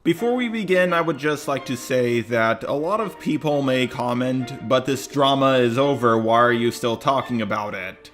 Before we begin, I would just like to say that a lot of people may comment, but this drama is over, why are you still talking about it?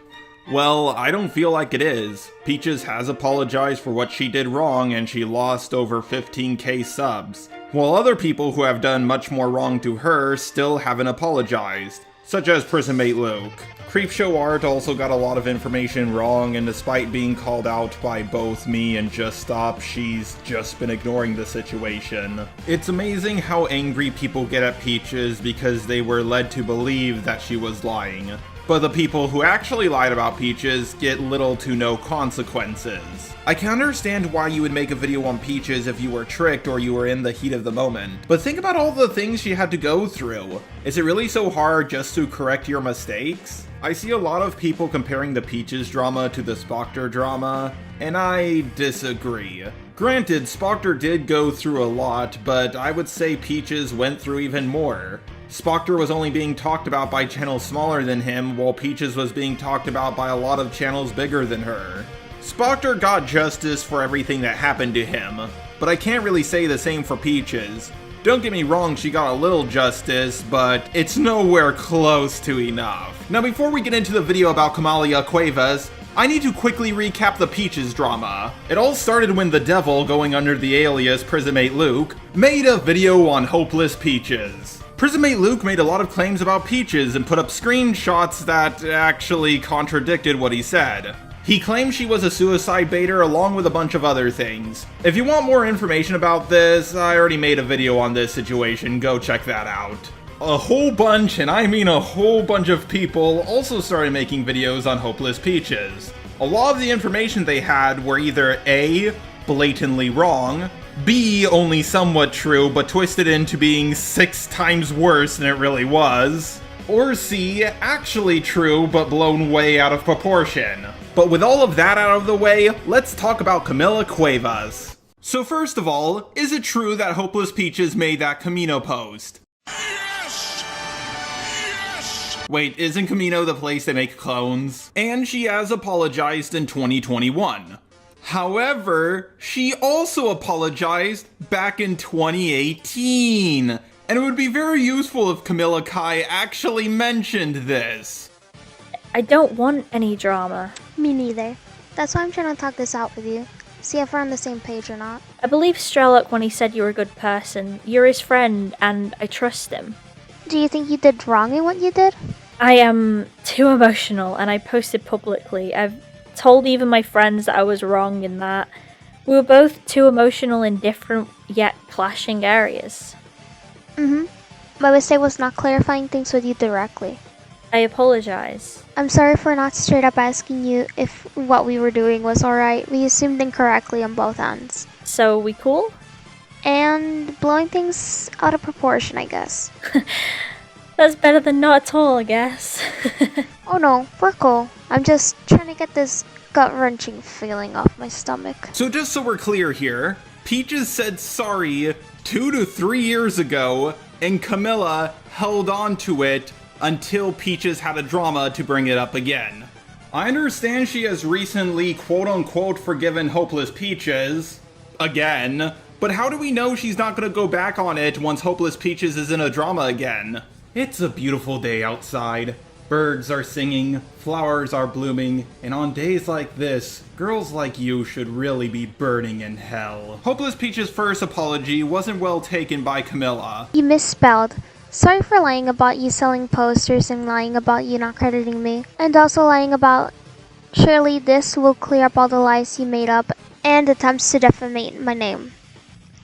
Well, I don't feel like it is. Peaches has apologized for what she did wrong and she lost over 15k subs, while other people who have done much more wrong to her still haven't apologized, such as Prisonmate Luke. Creepshow Art also got a lot of information wrong, and despite being called out by both me and Just Stop, she's just been ignoring the situation. It's amazing how angry people get at Peaches because they were led to believe that she was lying. But the people who actually lied about Peaches get little to no consequences. I can understand why you would make a video on Peaches if you were tricked or you were in the heat of the moment, but think about all the things she had to go through. Is it really so hard just to correct your mistakes? I see a lot of people comparing the Peaches drama to the Spoctor drama, and I disagree. Granted, Spoctor did go through a lot, but I would say Peaches went through even more. Spoctor was only being talked about by channels smaller than him, while Peaches was being talked about by a lot of channels bigger than her. Spoctor got justice for everything that happened to him, but I can't really say the same for Peaches. Don't get me wrong, she got a little justice, but it's nowhere close to enough. Now before we get into the video about Camila Cuevas, I need to quickly recap the Peaches drama. It all started when the devil, going under the alias Prisonmate Luke, made a video on Hopless Peaches. Prisonmate Luke made a lot of claims about Peaches and put up screenshots that actually contradicted what he said. He claimed she was a suicide baiter along with a bunch of other things. If you want more information about this, I already made a video on this situation, go check that out. A whole bunch, and I mean a whole bunch of people also started making videos on Hopless Peaches. A lot of the information they had were either A, blatantly wrong, B, only somewhat true but twisted into being 6 times worse than it really was, or C, actually true but blown way out of proportion. But with all of that out of the way, let's talk about Camila Cuevas. So first of all, is it true that Hopless Peaches made that Camino post? Yes! Yes! Wait, isn't Camino the place they make clones? And she has apologized in 2021. However, she also apologized back in 2018. And it would be very useful if Camila Kai actually mentioned this. I don't want any drama. Me neither. That's why I'm trying to talk this out with you. See if we're on the same page or not. I believe Strelok when he said you were a good person. You're his friend, and I trust him. Do you think you did wrong in what you did? I am too emotional, and I posted publicly. I've told even my friends that I was wrong in that. We were both too emotional in different yet clashing areas. My mistake was not clarifying things with you directly. I apologize. I'm sorry for not straight up asking you if what we were doing was alright. We assumed incorrectly on both ends. So, we cool? And blowing things out of proportion, I guess. That's better than not at all, I guess. Oh no, we're cool. I'm just trying to get this gut-wrenching feeling off my stomach. So just so we're clear here, Peaches said sorry 2 to 3 years ago, and Camila held on to it until Peaches had a drama to bring it up again. I understand she has recently quote-unquote forgiven Hopless Peaches, again, but how do we know she's not gonna go back on it once Hopless Peaches is in a drama again? It's a beautiful day outside. Birds are singing, flowers are blooming, and on days like this, girls like you should really be burning in hell. Hopless Peaches' first apology wasn't well taken by Camila. You misspelled. Sorry for lying about you selling posters and lying about you not crediting me. And also lying about... Surely this will clear up all the lies you made up and attempts to defamate my name.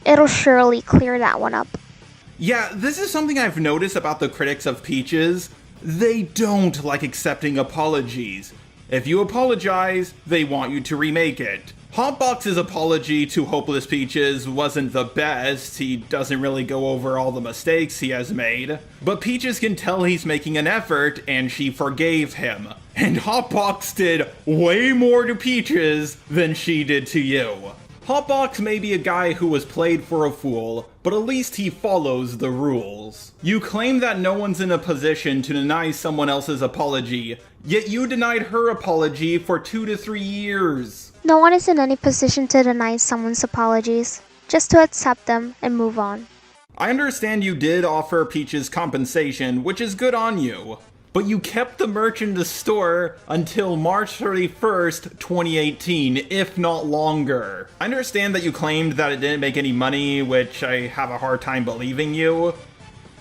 It'll surely clear that one up. Yeah, this is something I've noticed about the critics of Peaches. They don't like accepting apologies. If you apologize, they want you to remake it. Hotbox's apology to Hopless Peaches wasn't the best. He doesn't really go over all the mistakes he has made. But Peaches can tell he's making an effort, and she forgave him. And Hotbox did way more to Peaches than she did to you. Hotbox may be a guy who was played for a fool, but at least he follows the rules. You claim that no one's in a position to deny someone else's apology, yet you denied her apology for 2 to 3 years. No one is in any position to deny someone's apologies. just to accept them and move on. I understand you did offer Peaches compensation, which is good on you. But you kept the merch in the store until March 31st, 2018, if not longer. I understand that you claimed that it didn't make any money, which I have a hard time believing you.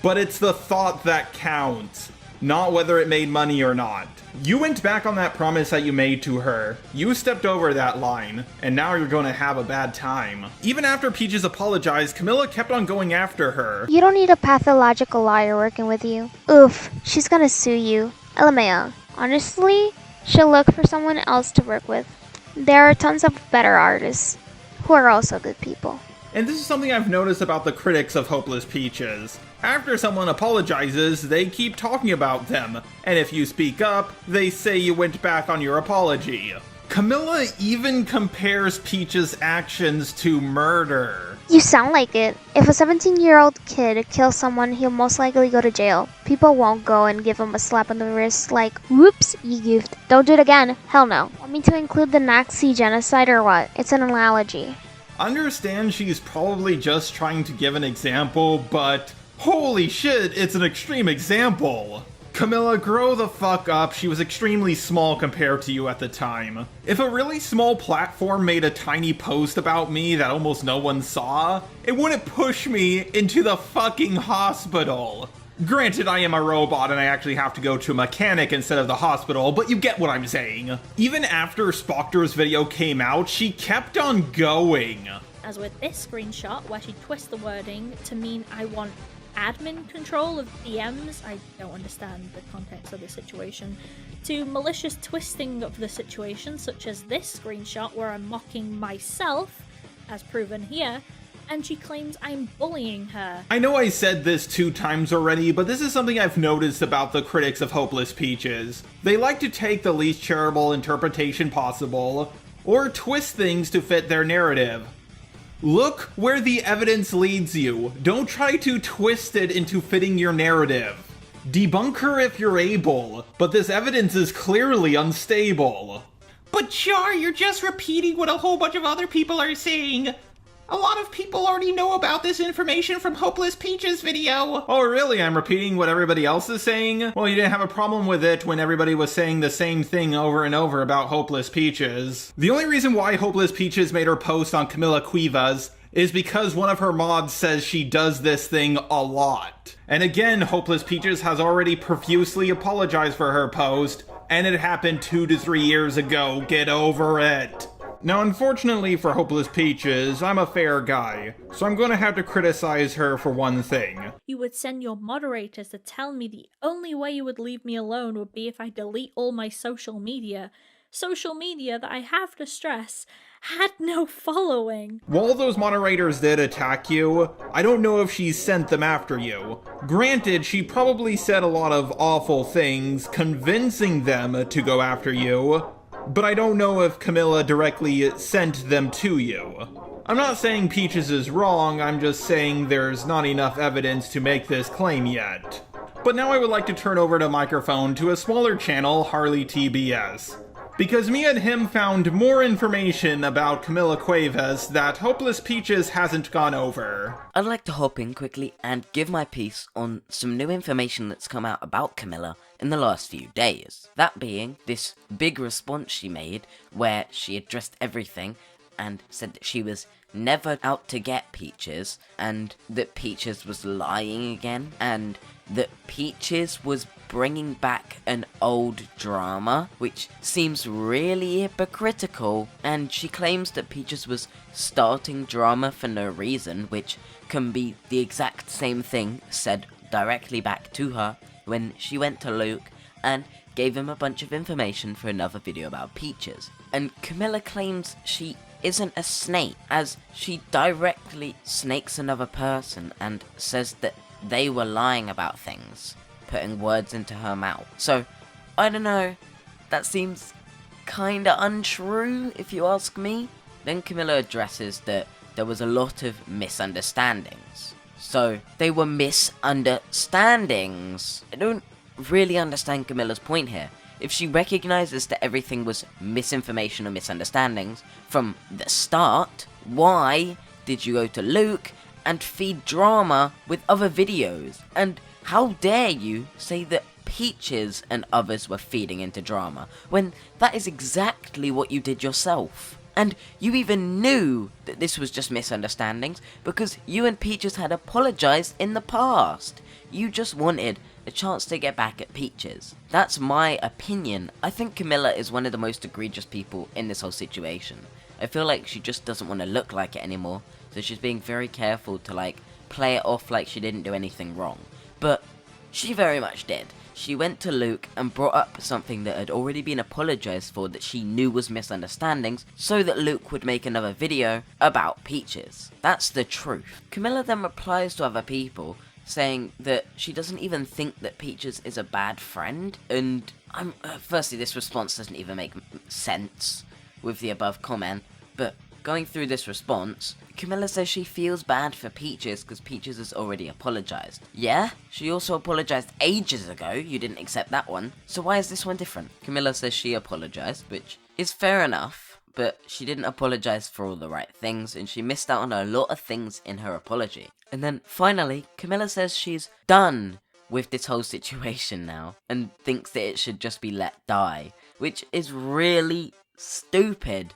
But it's the thought that counts, not whether it made money or not. You went back on that promise that you made to her. You stepped over that line, and now you're gonna have a bad time. Even after Peaches apologized, Camila kept on going after her. You don't need a pathological liar working with you. Oof, she's gonna sue you. LMAO. Honestly, she'll look for someone else to work with. There are tons of better artists who are also good people. And this is something I've noticed about the critics of Hopless Peaches. After someone apologizes, they keep talking about them, and if you speak up, they say you went back on your apology. Camila even compares Peach's actions to murder. You sound like it. If a 17-year-old kid kills someone, he'll most likely go to jail. People won't go and give him a slap on the wrist like, whoops, you goofed. Don't do it again. Hell no. Want me to include the Nazi genocide or what? It's an analogy. Understand she's probably just trying to give an example, but holy shit, it's an extreme example. Camila, grow the fuck up. She was extremely small compared to you at the time. If a really small platform made a tiny post about me that almost no one saw, it wouldn't push me into the fucking hospital. Granted, I am a robot and I actually have to go to a mechanic instead of the hospital, but you get what I'm saying. Even after Spoctor's video came out, she kept on going. As with this screenshot, where she twists the wording to mean I want admin control of DMs, I don't understand the context of the situation, to malicious twisting of the situation, such as this screenshot where I'm mocking myself, as proven here, and she claims I'm bullying her. I know I said this 2 times already, but this is something I've noticed about the critics of Hopless Peaches. They like to take the least charitable interpretation possible, or twist things to fit their narrative. Look where the evidence leads you. Don't try to twist it into fitting your narrative. Debunk her if you're able, but this evidence is clearly unstable. But Char, you're just repeating what a whole bunch of other people are saying. A lot of people already know about this information from Hopless Peaches' video. Oh really? I'm repeating what everybody else is saying? Well, you didn't have a problem with it when everybody was saying the same thing over and over about Hopless Peaches. The only reason why Hopless Peaches made her post on Camila Cuevas is because one of her mods says she does this thing a lot. And again, Hopless Peaches has already profusely apologized for her post, and it happened 2 to 3 years ago. Get over it. Now, unfortunately for Hopless Peaches, I'm a fair guy, so I'm gonna have to criticize her for one thing. You would send your moderators to tell me the only way you would leave me alone would be if I delete all my social media. Social media that, I have to stress, had no following. While those moderators did attack you, I don't know if she sent them after you. Granted, she probably said a lot of awful things, convincing them to go after you, but I don't know if Camila directly sent them to you. I'm not saying Peaches is wrong, I'm just saying there's not enough evidence to make this claim yet. But now I would like to turn over the microphone to a smaller channel, HarleyTB'S. Because me and him found more information about Camila Cuevas that Hopless Peaches hasn't gone over. I'd like to hop in quickly and give my piece on some new information that's come out about Camila in the last few days. That being this big response she made where she addressed everything and said that she was never out to get Peaches, and that Peaches was lying again, and that Peaches was bringing back an old drama, which seems really hypocritical, and she claims that Peaches was starting drama for no reason, which can be the exact same thing said directly back to her when she went to Luke and gave him a bunch of information for another video about Peaches. And Camila claims she isn't a snake, as she directly snakes another person and says that they were lying about things, putting words into her mouth. So, I don't know, that seems kinda untrue if you ask me. Then Camila addresses that there was a lot of misunderstandings. So, they were misunderstandings. I don't really understand Camila's point here. If she recognizes that everything was misinformation or misunderstandings from the start, why did you go to Luke and feed drama with other videos? And how dare you say that Peaches and others were feeding into drama, when that is exactly what you did yourself? And you even knew that this was just misunderstandings because you and Peaches had apologized in the past. You just wanted a chance to get back at Peaches. That's my opinion. I think Camila is one of the most egregious people in this whole situation. I feel like she just doesn't want to look like it anymore, so she's being very careful to like play it off like she didn't do anything wrong. But she very much did. She went to Luke and brought up something that had already been apologized for that she knew was misunderstandings, so that Luke would make another video about Peaches. That's the truth. Camila then replies to other people, saying that she doesn't even think that Peaches is a bad friend, and firstly, this response doesn't even make sense with the above comment, but going through this response, Camila says she feels bad for Peaches because Peaches has already apologized. Yeah, she also apologized ages ago, you didn't accept that one, so why is this one different? Camila says she apologized, which is fair enough, but she didn't apologize for all the right things, and she missed out on a lot of things in her apology. And then finally, Camila says she's done with this whole situation now, and thinks that it should just be let die, which is really stupid,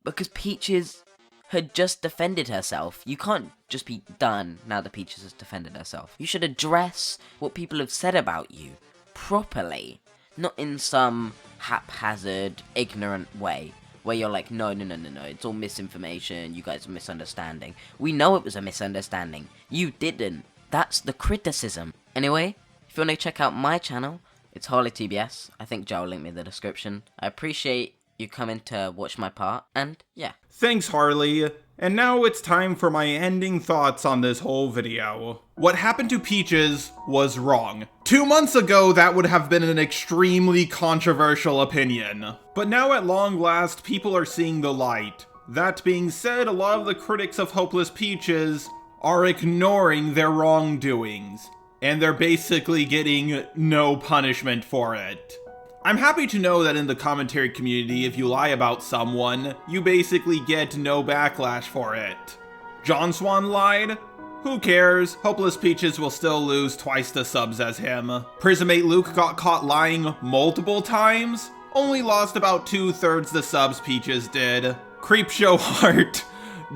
because Peaches had just defended herself. You can't just be done now that Peaches has defended herself. You should address what people have said about you properly, not in some haphazard, ignorant way, where you're like, no, it's all misinformation, you guys are misunderstanding. We know it was a misunderstanding. You didn't. That's the criticism. Anyway, if you want to check out my channel, it's HarleyTBS. I think Joe will link me in the description. I appreciate you coming to watch my part, and yeah. Thanks, Harley. And now it's time for my ending thoughts on this whole video. What happened to Peaches was wrong. 2 months ago, that would have been an extremely controversial opinion. But now at long last, people are seeing the light. That being said, a lot of the critics of Hopless Peaches are ignoring their wrongdoings, and they're basically getting no punishment for it. I'm happy to know that in the commentary community, if you lie about someone, you basically get no backlash for it. John Swan lied? Who cares? Hopless Peaches will still lose twice the subs as him. Prismate Luke got caught lying multiple times? Only lost about 2/3 the subs Peaches did. Creepshow Heart.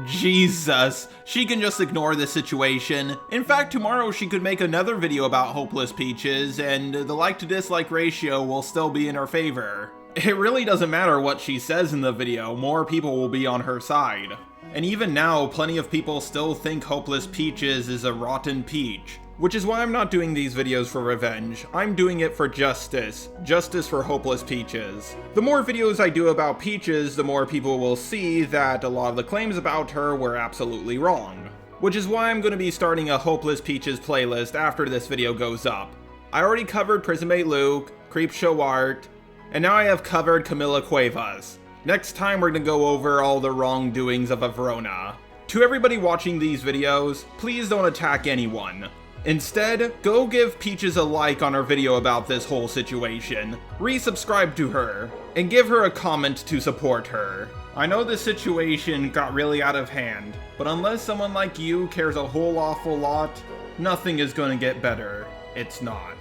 Jesus, she can just ignore this situation. In fact, tomorrow she could make another video about Hopless Peaches, and the like to dislike ratio will still be in her favor. It really doesn't matter what she says in the video, more people will be on her side. And even now, plenty of people still think Hopless Peaches is a rotten peach. Which is why I'm not doing these videos for revenge. I'm doing it for justice. Justice for Hopless Peaches. The more videos I do about Peaches, the more people will see that a lot of the claims about her were absolutely wrong. Which is why I'm going to be starting a Hopless Peaches playlist after this video goes up. I already covered Prismate Luke, Creepshow Art, and now I have covered Camila Cuevas. Next time we're going to go over all the wrongdoings of Avrona. To everybody watching these videos, please don't attack anyone. Instead, go give Peaches a like on her video about this whole situation, resubscribe to her, and give her a comment to support her. I know this situation got really out of hand, but unless someone like you cares a whole awful lot, nothing is going to get better. It's not.